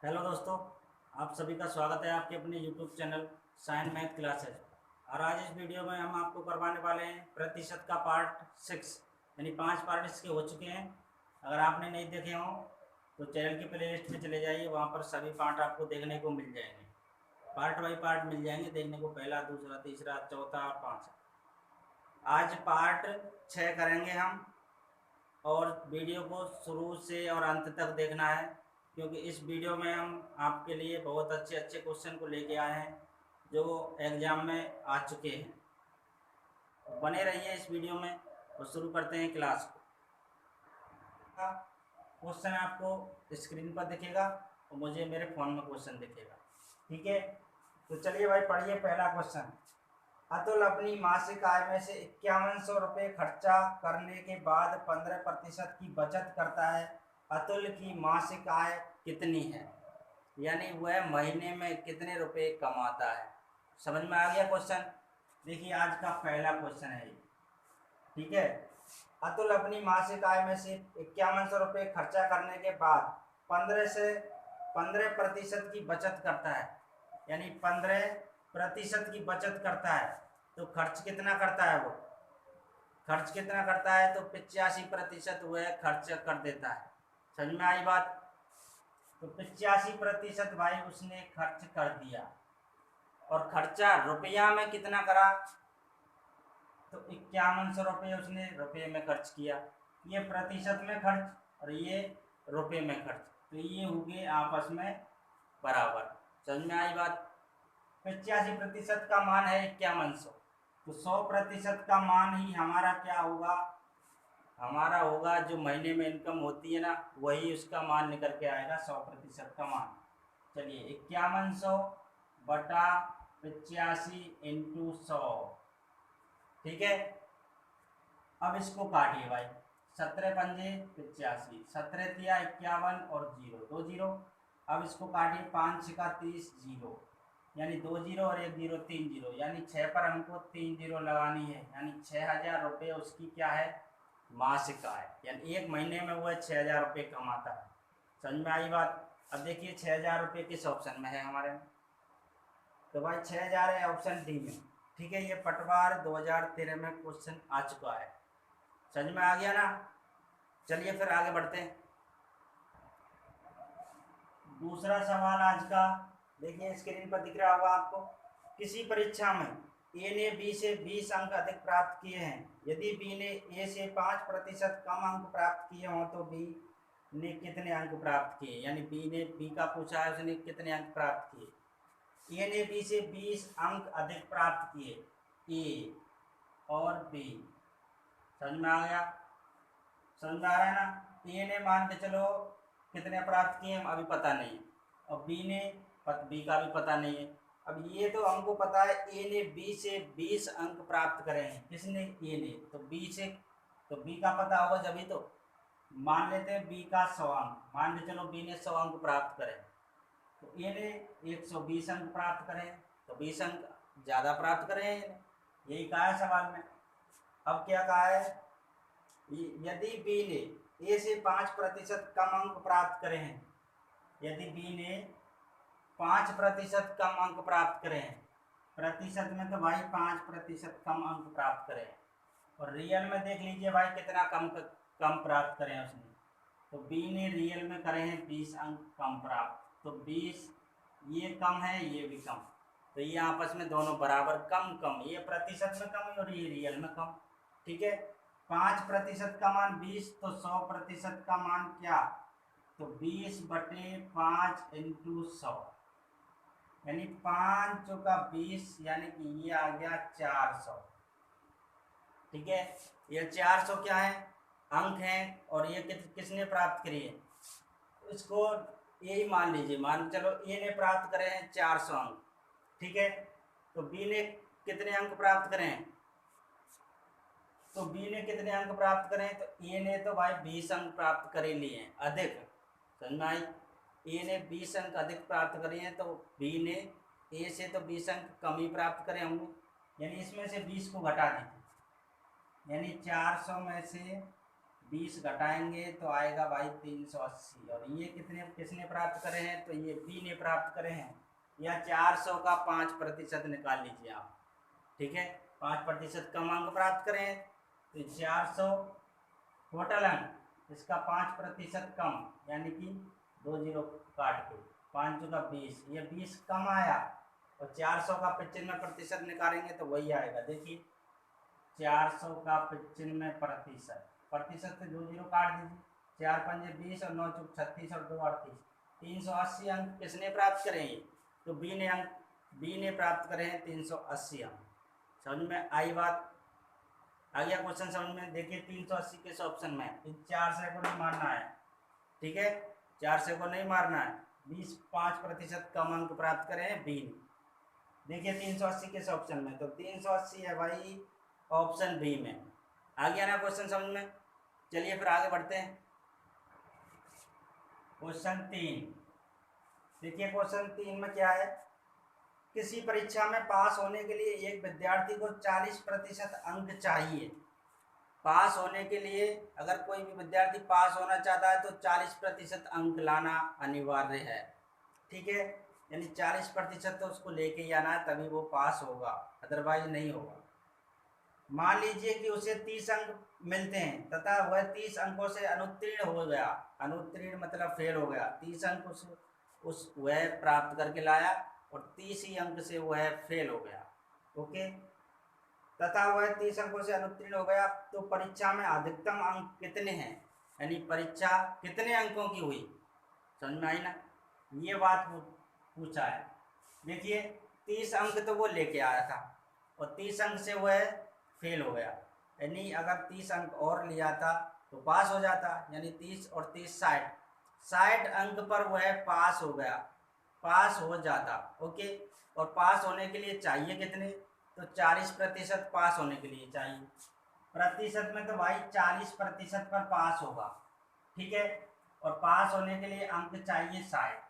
Hello दोस्तों, आप सभी का स्वागत है आपके अपने YouTube channel science math classes. और आज इस वीडियो में हम आपको करवाने वाले हैं प्रतिशत का पार्ट 6, यानी 5 पार्ट इसके हो चुके हैं। अगर आपने नहीं देखे हों तो चैनल की प्लेलिस्ट में चले जाइए, वहाँ पर सभी पार्ट आपको देखने को मिल जाएंगे। पार्ट बाई पार्ट मिल जाएंगे देखने को, पहला, दूसरा, तीसरा, चौथा और पाँचवा। आज पार्ट 6 करेंगे हम, और वीडियो को शुरू से और अंत तक देखना है, क्योंकि इस वीडियो में हम आपके लिए बहुत अच्छे अच्छे क्वेश्चन को लेके आए हैं जो एग्ज़ाम में आ चुके हैं। बने रहिए इस वीडियो में और शुरू करते हैं क्लास को। क्वेश्चन आपको स्क्रीन पर दिखेगा और मुझे मेरे फ़ोन में क्वेश्चन दिखेगा, ठीक है। तो चलिए भाई, पढ़िए पहला क्वेश्चन। अतुल अपनी मासिक आय में से 5100 रुपये खर्चा करने के बाद 15% की बचत करता है। अतुल की मासिक आय कितनी है, यानी वह महीने में कितने रुपए कमाता है। समझ में आ गया क्वेश्चन? देखिए, आज का पहला क्वेश्चन है ये, ठीक है। अतुल अपनी मासिक आय में से 5100 रुपये खर्चा करने के बाद 15% की बचत करता है, यानी 15% की बचत करता है। तो खर्च कितना करता है वो? खर्च कितना करता है? तो 85% वह खर्च कर देता है। समझ में आई बात? तो 85% भाई उसने खर्च कर दिया। और खर्चा रुपया में कितना करा? तो 5100 रुपये उसने रुपये में खर्च किया। ये प्रतिशत में खर्च और ये रुपये में खर्च, तो ये हो गए आपस में बराबर। समझ में आई बात? 85% का मान है 5100, तो 100% का मान ही हमारा क्या होगा? हमारा होगा जो महीने में इनकम होती है ना, वही उसका मान निकल के आएगा, 100% का मान। चलिए, 5100 बटा 85 इंटू 100, ठीक है। अब इसको काटिए भाई, 17 पंजे 85, 17 तिया 51 और जीरो, 2 जीरो। अब इसको काटिए, 5 छिका 30, जीरो, यानी 2 जीरो और 1 जीरो, 3 जीरो, यानी 6 पर हमको 3 जीरो लगानी है, यानी 6000 रुपये उसकी क्या है? मासिक आय। यानी एक महीने में वह 6000 रुपये कमाता है। समझ में आई बात? अब देखिए 6000 रुपये किस ऑप्शन में है हमारे में? तो भाई 6000 है ऑप्शन डी में, ठीक है। ये पटवार 2013 में क्वेश्चन आ चुका है। समझ में आ गया ना? चलिए फिर आगे बढ़ते हैं। दूसरा सवाल आज का, देखिए स्क्रीन पर दिख रहा होगा आपको। किसी परीक्षा में ए ने बी से 20 अंक अधिक प्राप्त किए हैं। यदि बी ने ए से 5% कम अंक प्राप्त किए हों तो बी ने कितने अंक प्राप्त किए? यानी बी का पूछा है, उसने कितने अंक प्राप्त किए। ए ने बी से 20 अंक अधिक प्राप्त किए, ए और बी। समझ में आ गया? समझ में आ रहा है ना? ए ने मान के चलो कितने प्राप्त किए हम अभी पता नहीं है, और बी का भी पता नहीं है। अब ये तो हमको पता है, ए ने बी से 20 अंक प्राप्त करे हैं। किसने? ए ने। तो बी से, तो बी का पता होगा जभी तो। मान लेते हैं बी का 100 अंक, मान के चलो बी ने 100 अंक प्राप्त करे, तो ए ने 120 अंक प्राप्त करे, तो 20 अंक ज़्यादा प्राप्त करे हैं। यही कहा है सवाल में। अब क्या कहा है? यदि बी ने ए से 5% कम अंक प्राप्त करे हैं, यदि बी ने 5% कम अंक प्राप्त करे हैं, प्रतिशत में तो भाई 5% कम अंक प्राप्त करे हैं, और रियल में देख लीजिए भाई कितना कम प्राप्त करे हैं उसने। तो बी ने रियल में करे हैं 20 अंक कम प्राप्त, तो 20, ये कम है ये भी कम, तो ये आपस में दोनों बराबर कम कम, ये प्रतिशत में कम और ये रियल में कम, ठीक है। 5% का मान 20, तो 100% का मान क्या? तो 20/5 इंटू 100, यानी 5 चौका 20, यानी कि ये आ गया 400, ठीक है। ये 400 क्या है? अंक हैं, और ये किसने प्राप्त करी है? इसको यही मान लीजिए, मान चलो ए ने प्राप्त करे हैं 400 अंक, ठीक है। तो बी ने कितने अंक प्राप्त करें? तो बी ने कितने अंक प्राप्त करें? तो ए ने तो भाई 20 अंक प्राप्त कर लिए हैं अधिक। समझ में आई? ए ने 20 अंक अधिक प्राप्त करे हैं, तो बी ने ए से तो 20 अंक कम ही प्राप्त करे होंगे, यानी इसमें से 20 को घटा दीजिए, यानी 400 में से 20 घटाएंगे तो आएगा भाई 380। और ये किसने प्राप्त करे हैं, तो ये बी ने प्राप्त करे हैं। या 400 का 5% निकाल लीजिए आप, ठीक है। 5% कम अंक प्राप्त करें तो 400 टोटल अंक, इसका 5% कम, यानी कि 2 जीरो काट के 5 का 20, ये 20 कम आया। और 400 का 95% निकालेंगे तो वही आएगा। देखिए 400 का 95%, प्रतिशत से 2 जीरो काट दीजिए, 4 पंजे 20 और 9 चौक 36 और 2 38, 380 अंक किसने प्राप्त करे हैं, तो बी ने प्राप्त करे हैं 380 अंक। समझ में आई बात? आ गया क्वेश्चन समझ में? देखिए 380 किस ऑप्शन में है, 4 से को नहीं मारना है, ठीक है, 4 से को नहीं मारना है। 5% कम अंक प्राप्त करे हैं बी ने। देखिए 380 किस ऑप्शन में, तो 380 है भाई ऑप्शन बी में। आ गया ना क्वेश्चन समझ में? चलिए फिर आगे बढ़ते हैं। क्वेश्चन 3, देखिए क्वेश्चन 3 में क्या है, किसी परीक्षा में पास होने के लिए एक विद्यार्थी को 40% अंक चाहिए। पास होने के लिए अगर कोई भी विद्यार्थी पास होना चाहता है तो 40% अंक लाना अनिवार्य है, ठीक है। यानी 40% तो उसको लेके ही आना है, तभी वो पास होगा, अदरवाइज नहीं होगा। मान लीजिए कि उसे 30 अंक मिलते हैं तथा वह 30 अंकों से अनुत्तीर्ण हो गया। अनुत्तीर्ण मतलब फेल हो गया। 30 अंक उस वह प्राप्त करके लाया और 30 ही अंक से वह फेल हो गया, ओके। तथा वह 30 अंकों से अनुत्तीर्ण हो गया, तो परीक्षा में अधिकतम अंक कितने हैं, यानी परीक्षा कितने अंकों की हुई। समझ में आई ना? ये बात पूछा है। देखिए 30 अंक तो वो लेके आया था और 30 अंक से वह फेल हो गया, यानी अगर 30 अंक और लिया था तो पास हो जाता, यानी 30 और 30 60 अंक पर वह पास हो गया, पास हो जाता, ओके। और पास होने के लिए चाहिए कितने, तो 40% पास होने के लिए चाहिए। प्रतिशत में तो भाई 40% पर पास होगा, ठीक है। और पास होने के लिए अंक चाहिए 60।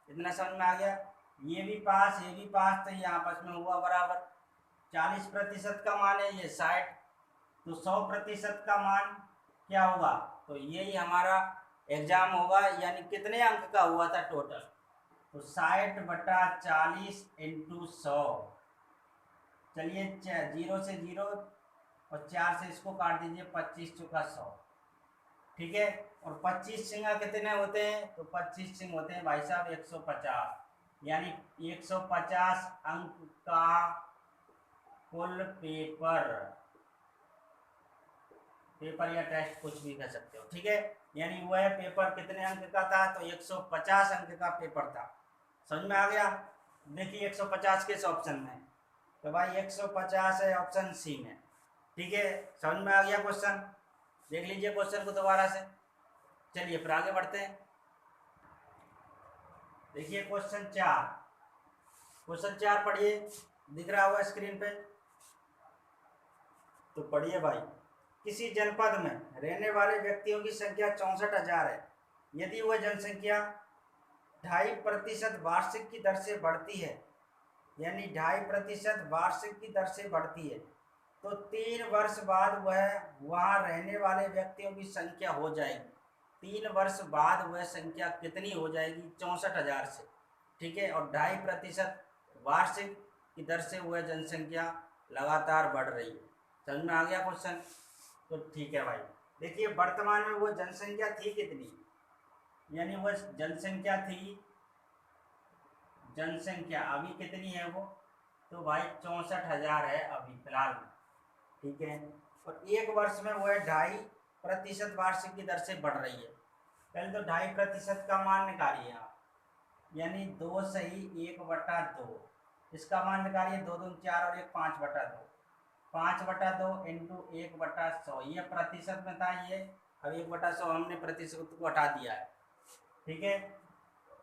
इतना समझ में आ गया? ये भी पास तो ये आपस में हुआ बराबर। 40% का मान है ये 60, तो 100% का मान क्या होगा, तो यही हमारा एग्जाम होगा। यानी कितने अंक का हुआ था टोटल, तो 60/40 इंटू 100। चलिए 0 से 0 और 4 से इसको काट दीजिए, 25 चौका 100, ठीक है। और 25 सिंगा कितने होते हैं, तो 25 सिंह होते हैं भाई साहब 150, यानी 150 अंक का कुल पेपर या टेस्ट कुछ भी कह सकते हो, ठीक है। यानी वह पेपर कितने अंक का था, तो 150 अंक का पेपर था। समझ में आ गया? देखिए 150 किस ऑप्शन में, तो भाई 150 है ऑप्शन सी में, ठीक है। समझ में आ गया क्वेश्चन? देख लीजिए क्वेश्चन को दोबारा से। चलिए फिर आगे बढ़ते हैं। देखिए क्वेश्चन 4 पढ़िए, दिख रहा होगा स्क्रीन पे, तो पढ़िए भाई। किसी जनपद में रहने वाले व्यक्तियों की संख्या 64,000 है। यदि वह जनसंख्या 2.5% वार्षिक की दर से बढ़ती है, यानी 2.5% वार्षिक की दर से बढ़ती है, तो 3 वर्ष बाद वह वहाँ रहने वाले व्यक्तियों की संख्या हो जाएगी। 3 वर्ष बाद वह संख्या कितनी हो जाएगी, 64,000 से, ठीक है। और 2.5% वार्षिक की दर से वह जनसंख्या लगातार बढ़ रही है। समझ में आ गया क्वेश्चन? तो ठीक है भाई। देखिए वर्तमान में वो जनसंख्या थी कितनी, यानी वह जनसंख्या अभी कितनी है वो, तो भाई 64,000 है अभी फिलहाल में, ठीक है। और 1 वर्ष में वह 2.5% वार्षिक की दर से बढ़ रही है। पहले तो 2.5% का मान निकालिए आप, यानी 2 सही 1/2, इसका मान निकालिए, 2 दूनी 4 और 1 5/2, 5/2 इंटू 1/100, ये प्रतिशत में था ये, अब 1/100 हमने प्रतिशत को हटा दिया है, ठीक है।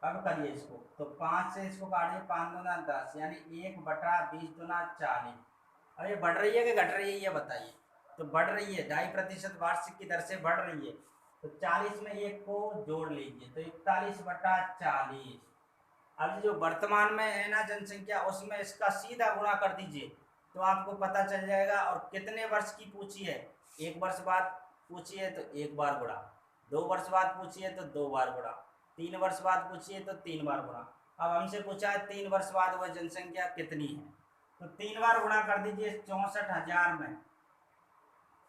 अब करिए इसको, तो 5 से इसको काटिए, 5 दूना 10, यानी 1/20 दूना 40। अब ये बढ़ रही है कि घट रही है ये बताइए, तो बढ़ रही है, 2.5% वार्षिक की दर से बढ़ रही है, तो 40 में 1 को जोड़ लीजिए, तो 41/40। अब जो वर्तमान में है ना जनसंख्या, उसमें इसका सीधा गुणा कर दीजिए तो आपको पता चल जाएगा। और कितने वर्ष की पूछी है, 1 वर्ष बाद पूछिए तो 1 बार गुणा, 2 वर्ष बाद पूछिए तो 2 बार गुणा, 3 वर्ष बाद पूछिए तो 3 बार गुणा। अब हमसे पूछा है 3 वर्ष बाद वह जनसंख्या कितनी है, तो 3 बार गुणा कर दीजिए 64,000 में,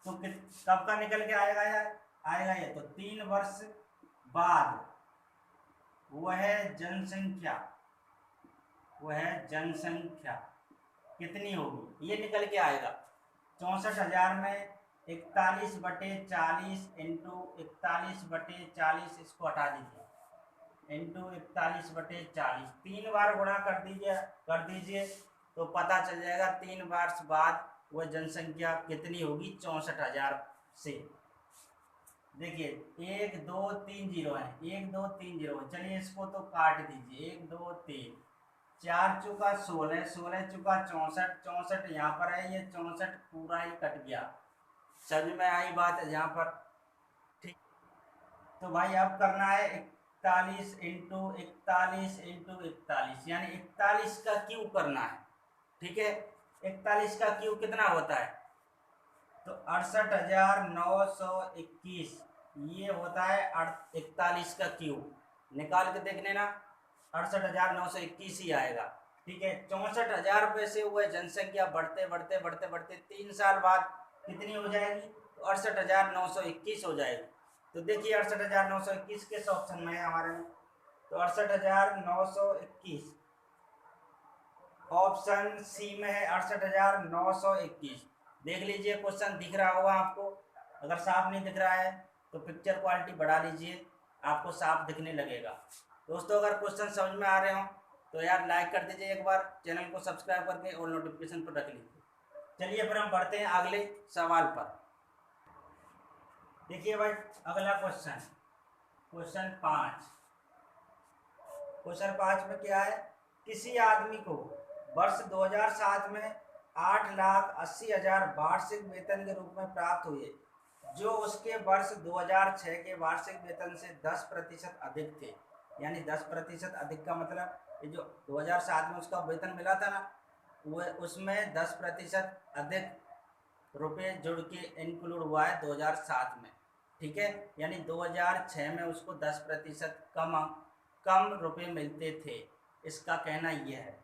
तो कब का निकल के आएगा यार, आएगा ये तो 3 वर्ष बाद वह जनसंख्या, वह जनसंख्या कितनी होगी, ये निकल के आएगा। 64,000 में 41/40 इंटू 41/40, इसको हटा दीजिए, इंटू 41/40, 3 बार गुणा कर दीजिए तो पता चल जाएगा 3 वर्ष बाद वह जनसंख्या कितनी होगी 64,000 से। देखिए 1 2 3 जीरो है, 1 2 3 जीरो है, चलिए इसको तो काट दीजिए, 1 2 3, 4 चौका 16, 16 चौका 64, 64 यहाँ पर है, ये 64 पूरा ही कट गया। समझ में आई बात है यहाँ पर, ठीक। तो भाई अब करना है 41 इंटू 41 इंटू 41, यानी 41 का क्यूब करना है, ठीक है। 41 का क्यूब कितना होता है, तो 68,921, ये होता है 41 का क्यूब, निकाल के देख लेना 68,921 ही आएगा, ठीक है। 64,000 रुपये से हुए जनसंख्या बढ़ते बढ़ते बढ़ते बढ़ते 3 साल बाद कितनी हो जाएगी, तो 68,921 हो जाएगी। तो देखिए 68,921 किस ऑप्शन में है हमारे में, तो 68,921 ऑप्शन सी में है, 68,921। देख लीजिए क्वेश्चन दिख रहा होगा आपको, अगर साफ नहीं दिख रहा है तो पिक्चर क्वालिटी बढ़ा लीजिए, आपको साफ दिखने लगेगा। दोस्तों अगर क्वेश्चन समझ में आ रहे हो तो यार लाइक कर दीजिए एक बार, चैनल को सब्सक्राइब करके और नोटिफिकेशन पर रख लीजिए। चलिए फिर हम बढ़ते हैं अगले सवाल पर। देखिए भाई अगला क्वेश्चन, क्वेश्चन 5, क्वेश्चन 5 में क्या है, किसी आदमी को वर्ष 2007 में 8,80,000 वार्षिक वेतन के रूप में प्राप्त हुए, जो उसके वर्ष 2006 के वार्षिक वेतन से 10% अधिक थे। यानी 10% अधिक का मतलब ये जो 2007 में उसका वेतन मिला था ना, वो उसमें 10% अधिक रुपए जुड़ के इंक्लूड हुआ है 2007 में, ठीक है। यानी 2006 में उसको 10% कम रुपए मिलते थे, इसका कहना यह है,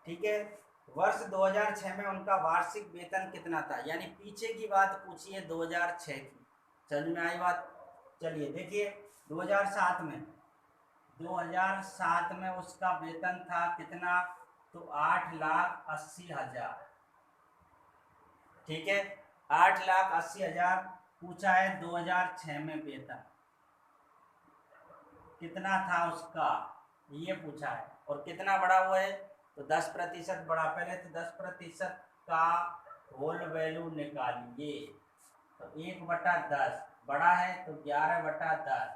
ठीक है। वर्ष 2006 में उनका वार्षिक वेतन कितना था, यानी पीछे की बात पूछी है 2006 की, समझ में आई बात। चलिए देखिए 2007 में उसका वेतन था कितना, तो 8,80,000, ठीक है। 8,80,000 पूछा है 2006 में वेतन कितना था उसका, ये पूछा है, और कितना बढ़ा हुआ है, तो 10% बढ़ा। पहले तो 10% का होल वैल्यू निकालिए, तो 1/10 बड़ा है तो 11/10।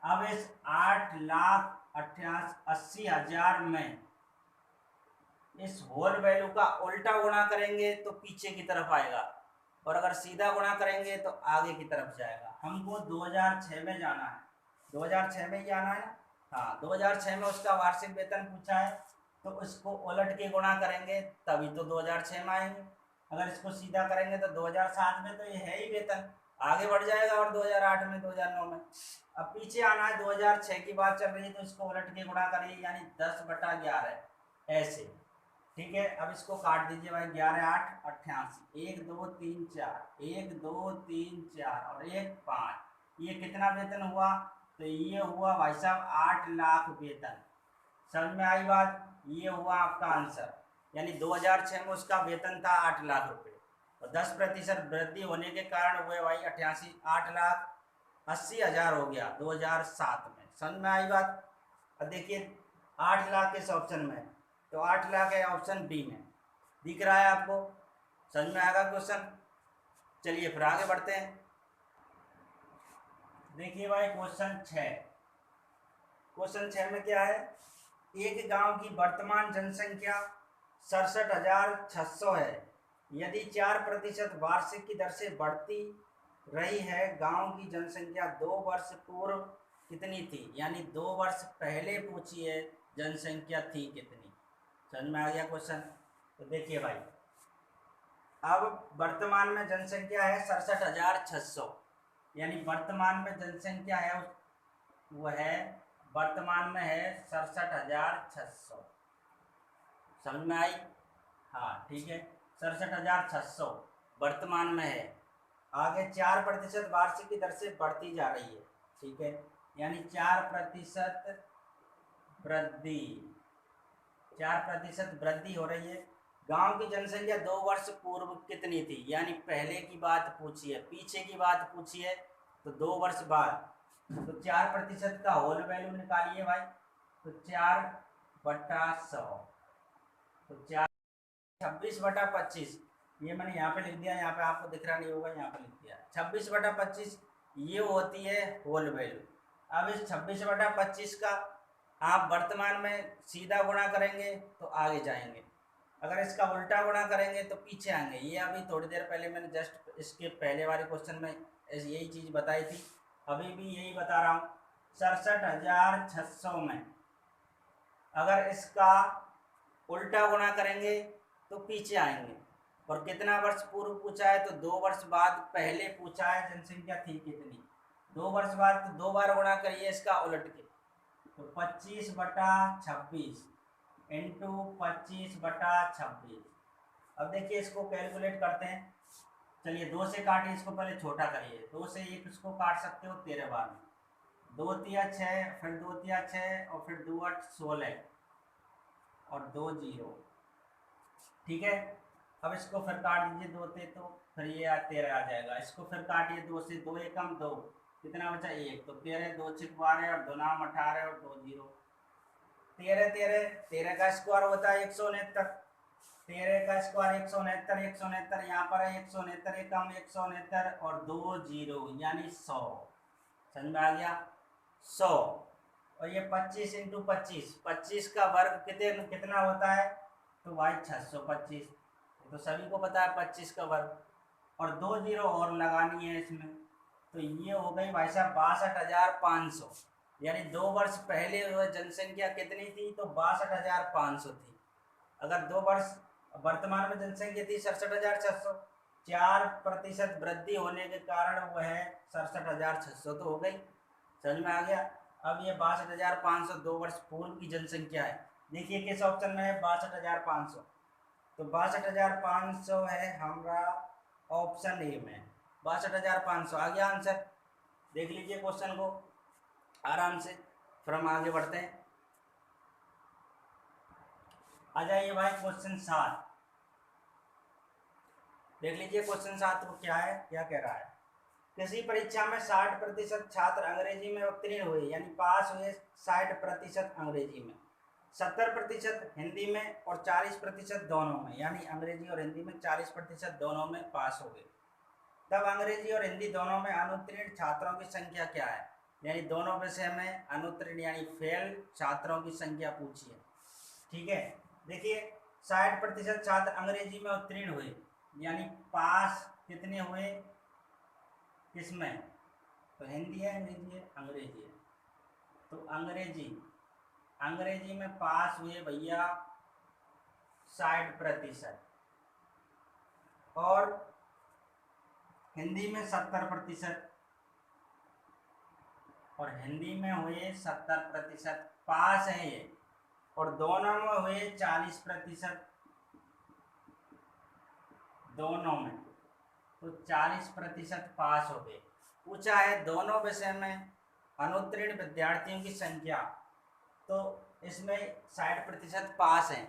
अब इस 8,80,000 में इस होल वैल्यू का उल्टा गुणा करेंगे तो पीछे की तरफ आएगा, और अगर सीधा गुणा करेंगे तो आगे की तरफ जाएगा। हमको 2006 में जाना है, 2006 में ही आना है ना, हाँ 2006 में उसका वार्षिक वेतन पूछा है, तो उसको उलट के गुणा करेंगे तभी तो 2006 में आएंगे। अगर इसको सीधा करेंगे तो 2007 में तो ये है ही वेतन, आगे बढ़ जाएगा और 2008 में 2009 में। अब पीछे आना है, 2006 की बात चल रही है तो इसको उलट के गुणा करिए, यानी 10/11 ऐसे, ठीक है। अब इसको काट दीजिए भाई, 11 8 88, 1 2 3 4, 1 2 3 4 और 1 5, ये कितना वेतन हुआ, तो ये हुआ भाई साहब 8 लाख वेतन। समझ में आई बात, ये हुआ आपका आंसर। यानी 2006 में उसका वेतन था 8 लाख रुपए, और 10% वृद्धि होने के कारण हुए भाई 8,80,000 हो गया 2007 में। समझ में आई बात। अब देखिए 8 लाख किस ऑप्शन में, तो 8 लाख है ऑप्शन बी में, दिख रहा है आपको, समझ में आएगा क्वेश्चन। चलिए फिर आगे बढ़ते हैं। देखिए भाई क्वेश्चन 6, क्वेश्चन 6 में क्या है, एक गांव की वर्तमान जनसंख्या 67,600 है, यदि 4% वार्षिक की दर से बढ़ती रही है, गांव की जनसंख्या 2 वर्ष पूर्व कितनी थी, यानी 2 वर्ष पहले पूछी है जनसंख्या थी कितनी। समझ में आ गया क्वेश्चन। तो देखिए भाई अब वर्तमान में जनसंख्या है 67,600, यानी वर्तमान में जनसंख्या है वो है वर्तमान में है 67,600। समझ में आई? हाँ ठीक है, 67,600 वर्तमान में है। आगे 4% वार्षिक की दर से बढ़ती जा रही है। ठीक है, यानी 4% वृद्धि, 4% वृद्धि हो रही है। गांव की जनसंख्या 2 वर्ष पूर्व कितनी थी? यानी पहले की बात पूछी है, पीछे की बात पूछी है, तो 2 वर्ष बाद। तो 4% का होल वैल्यू निकालिए भाई, तो 4/100, तो 26/25, ये मैंने यहाँ पे लिख दिया, यहाँ पे आपको दिख रहा नहीं होगा, यहाँ पे लिख दिया 26/25, ये होती है होल वैल्यू। अब इस 26/25 का आप वर्तमान में सीधा गुणा करेंगे तो आगे जाएंगे, अगर इसका उल्टा गुणा करेंगे तो पीछे आएंगे। ये अभी थोड़ी देर पहले मैंने जस्ट इसके पहले वाले क्वेश्चन में यही चीज़ बताई थी, अभी भी यही बता रहा हूँ। 67,600 में अगर इसका उल्टा गुणा करेंगे तो पीछे आएंगे, और कितना वर्ष पूर्व पूछा है? तो 2 वर्ष बाद। पहले पूछा है जनसंख्या थी कितनी, 2 वर्ष बाद, तो 2 बार गुणा करिए इसका उलट के, तो 25/26 इंटू 25/26। अब देखिए इसको कैलकुलेट करते हैं। चलिए 2 से काटिए, इसको पहले छोटा करिए, 2 से 1 इसको काट सकते हो 13 बार में, 2 तिया 6, फिर 2 तिया 6, और फिर 2 8 16, और 2 0। ठीक है, अब इसको फिर काट दीजिए 2 से, तो फिर ये 13 आ जाएगा। इसको फिर काटिए 2 से, 2 एकम 2, कितना बचा 1, तो 13, 2 6 12, और 2 9 18, और 2 0, 13 13 13 का स्क्वायर होता है 169, 13 का स्क्वायर 169, 169 यहाँ पर है 169, एकम 169, और 2 0 यानी 100। समझ में आ गया? 100, और ये 25 इंटू 25 का वर्ग कितना होता है? तो भाई 625, तो सभी को पता है 25 का वर्ग, और 2 0 और लगानी है इसमें, तो ये हो गई भाई साहब 62,500। यानी 2 वर्ष पहले जनसंख्या कितनी थी? तो 62,500 थी। अगर 2 वर्ष वर्तमान में जनसंख्या थी 67,600, 4% वृद्धि होने के कारण वह 67,600 तो हो गई। समझ में आ गया? अब ये 62,500 2 वर्ष पूर्व की जनसंख्या है। देखिए किस ऑप्शन में है 62,500, तो 62,500 है हमारा ऑप्शन ए में, 62,500 आ गया आंसर। देख लीजिए क्वेश्चन को आराम से, फिर हम आगे बढ़ते हैं। आ जाइए भाई क्वेश्चन 7, देख लीजिए क्वेश्चन 7 को क्या है, क्या कह रहा है। किसी परीक्षा में 60% छात्र अंग्रेजी में उत्तीर्ण हुए, यानी पास हुए 60% अंग्रेजी में, 70% हिंदी में, और 40% दोनों में, यानी अंग्रेजी और हिंदी में 40% दोनों में पास हो गए। तब अंग्रेजी और हिंदी दोनों में अनुत्तीर्ण छात्रों की संख्या क्या है? यानी दोनों विषय में अनुत्तीर्ण यानी फेल छात्रों की संख्या पूछी है। ठीक है, देखिए 60% छात्र अंग्रेजी में उत्तीर्ण हुए, यानी पास कितने हुए किसमें? तो हिंदी है, अंग्रेजी है, अंग्रेजी है, तो अंग्रेजी में पास हुए भैया 60%, और हिंदी में 70%, और हिंदी में हुए 70% पास है ये, और दोनों में हुए 40%, दोनों में, तो 40% पास हो गए। पूछा है दोनों विषय में अनुत्तीर्ण विद्यार्थियों की संख्या, तो इसमें 60% पास हैं,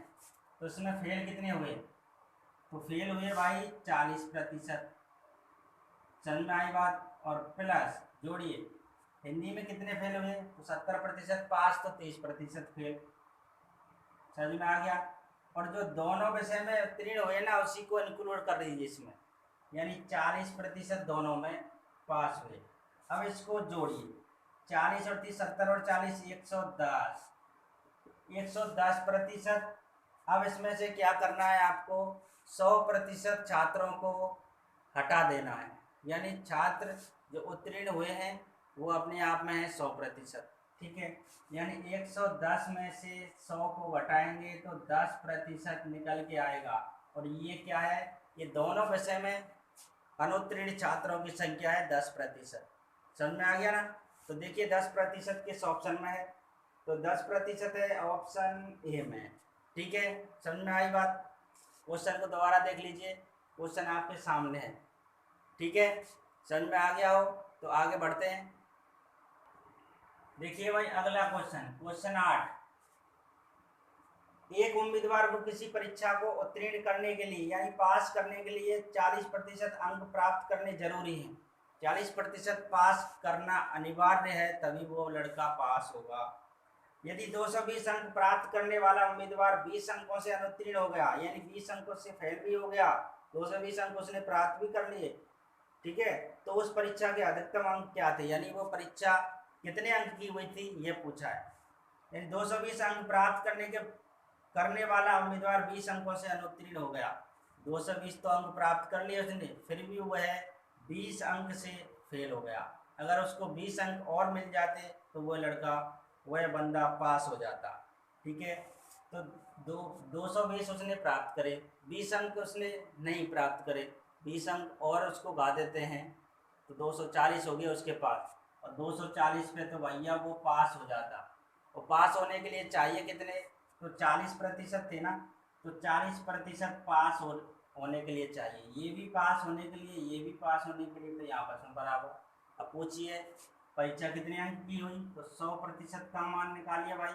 तो इसमें फेल कितने हुए? तो फेल हुए भाई 40%। समझ में आई बात? और प्लस जोड़िए, हिंदी में कितने फेल हुए? तो 70% पास, तो 30% फेल। समझ में आ गया? और जो दोनों विषय में उत्तीर्ण हुए ना, उसी को इंक्लूड कर दीजिए इसमें, यानी 40% दोनों में पास हुए। अब इसको जोड़िए, 40 और 30 70 और 40 110, 110%। अब इसमें से क्या करना है आपको? 100% छात्रों को हटा देना है, यानी छात्र जो उत्तीर्ण हुए हैं वो अपने आप में है 100%। ठीक है, यानी 110 में से 100 को घटाएंगे तो 10% निकल के आएगा, और ये क्या है? ये दोनों विषय में अनुत्तीर्ण छात्रों की संख्या है 10%। समझ में आ गया ना। तो देखिए 10% किस ऑप्शन में है, तो 10% है ऑप्शन ए में। ठीक है, समझ में आई बात। क्वेश्चन को दोबारा देख लीजिए, क्वेश्चन आपके सामने है। ठीक है, समझ में आ गया हो तो आगे बढ़ते हैं। देखिए भाई अगला क्वेश्चन, क्वेश्चन 8। एक उम्मीदवार को किसी परीक्षा को उत्तीर्ण करने के लिए यानी पास करने के लिए 40% अंक प्राप्त करने जरूरी हैं। 40% पास करना अनिवार्य है, तभी वो लड़का पास होगा। यदि 220 अंक प्राप्त करने वाला उम्मीदवार 20 अंकों से अनुत्तीर्ण हो गया, यानी 20 अंकों से फेल भी हो गया, 220 अंक उसने प्राप्त भी कर लिए, ठीक है, तो उस परीक्षा के अधिकतम अंक क्या थे, यानी वो परीक्षा कितने अंक की हुई थी, ये पूछा है। यानी 220 अंक प्राप्त करने वाला उम्मीदवार 20 अंकों से अनुत्तीर्ण हो गया। 220 तो अंक प्राप्त कर लिए उसने, फिर भी वह 20 अंक से फेल हो गया। अगर उसको 20 अंक और मिल जाते तो वह बंदा पास हो जाता। ठीक है, तो 220 उसने प्राप्त करे, 20 अंक उसने नहीं प्राप्त करे, 20 अंक और उसको गा देते हैं तो 240 हो गया उसके पास, और 240 पे तो भैया वो पास हो जाता। और पास होने के लिए चाहिए कितने, तो 40% थे ना, तो 40% पास होने के लिए चाहिए, ये भी पास होने के लिए, ये भी पास होने के लिए, तो यहाँ पर बराबर। अब पूछिए परीक्षा कितने अंक की हुई, तो 100% का मान निकालिए भाई,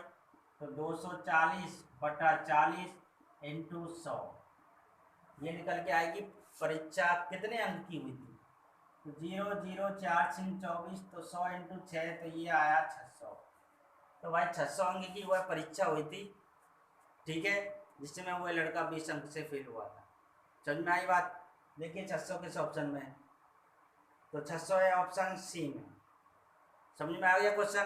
तो 240/40 इंटू 100, ये निकल के आएगी परीक्षा कितने अंक की हुई थी, तो 004 तो 100 इंटू 6, तो ये आया 600। तो भाई 600 अंक की वह परीक्षा हुई थी, ठीक है, जिसमें वह लड़का 20 अंक से फेल हुआ था। समझ में आई बात। देखिए 600 किस ऑप्शन में है, तो 600 है ऑप्शन सी में। समझ में आ गया क्वेश्चन।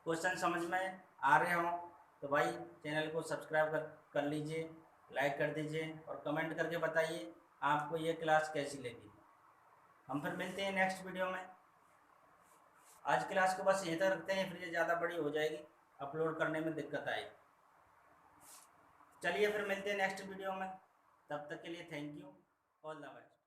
क्वेश्चन समझ में आ रहे हो तो भाई चैनल को सब्सक्राइब कर लीजिए, लाइक कर दीजिए और कमेंट करके बताइए आपको ये क्लास कैसी लगी। हम फिर मिलते हैं नेक्स्ट वीडियो में। आज क्लास को बस यहीं तक रखते हैं, फिर ये ज़्यादा बड़ी हो जाएगी, अपलोड करने में दिक्कत आएगी। चलिए फिर मिलते हैं नेक्स्ट वीडियो में, तब तक के लिए thank you, all the best.